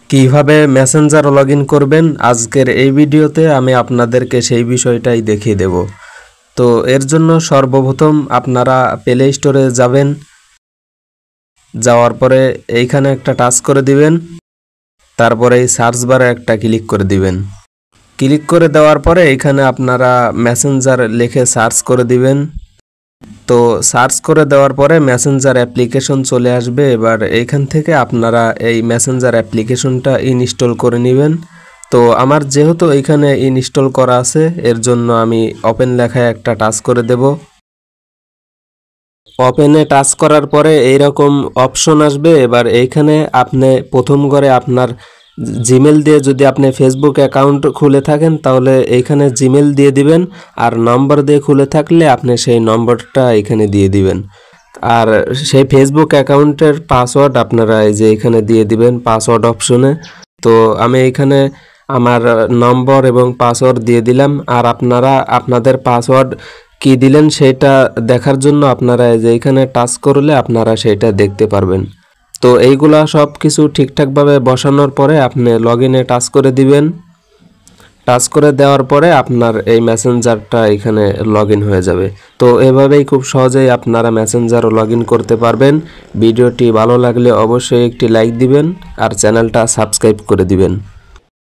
কিভাবে Messenger login করবেন আজকের এই ভিডিওতে আমি আপনাদেরকে সেই বিষয়টাই দেখিয়ে দেব। তো এর জন্য সর্বপ্রথম আপনারা প্লে স্টোরে যাবেন, যাওয়ার পরে এইখানে একটা টাচ করে দিবেন, তারপরে এই সার্চ বারে একটা ক্লিক করে দিবেন। ক্লিক করে দেওয়ার পরে এইখানে আপনারা মেসেঞ্জার লিখে সার্চ করে দিবেন। তো সার্চ করে দেওয়ার পরে মেসেঞ্জার অ্যাপ্লিকেশন চলে আসবে। এবার এইখান থেকে আপনারা এই মেসেঞ্জার অ্যাপ্লিকেশনটা ইনস্টল করে নেবেন। তো আমার যেহেতু এইখানে ইনস্টল করা আছে, এর জন্য আমি ওপেন লেখায় একটা টাচ করে দেব। ওপেনে টাচ করার পরে এইরকম অপশন আসবে। এবার এইখানে আপনি প্রথম করে আপনার জিমেল দিয়ে যদি আপনি ফেসবুক অ্যাকাউন্ট খুলে থাকেন তাহলে এইখানে জিমেল দিয়ে দিবেন, আর নম্বর দিয়ে খুলে থাকলে আপনি সেই নম্বরটা এখানে দিয়ে দিবেন। আর সেই ফেসবুক অ্যাকাউন্টের পাসওয়ার্ড আপনারা এই যে এখানে দিয়ে দিবেন পাসওয়ার্ড অপশনে। তো আমি এইখানে আমার নম্বর এবং পাসওয়ার্ড দিয়ে দিলাম। আর আপনারা আপনাদের পাসওয়ার্ড কি দিলেন সেটা দেখার জন্য আপনারা এই যে এখানে টাচ করলে আপনারা সেটা দেখতে পারবেন। তো এইগুলা সব কিছু ঠিকঠাকভাবে বসানোর পরে আপনি লগইনে টাচ করে দিবেন। টাচ করে দেওয়ার পরে আপনার এই মেসেঞ্জারটা এখানে লগইন হয়ে যাবে। তো এভাবেই খুব সহজেই আপনারা মেসেঞ্জার লগইন করতে পারবেন। ভিডিওটি ভালো লাগলে অবশ্যই একটি লাইক দিবেন আর চ্যানেলটা সাবস্ক্রাইব করে দিবেন।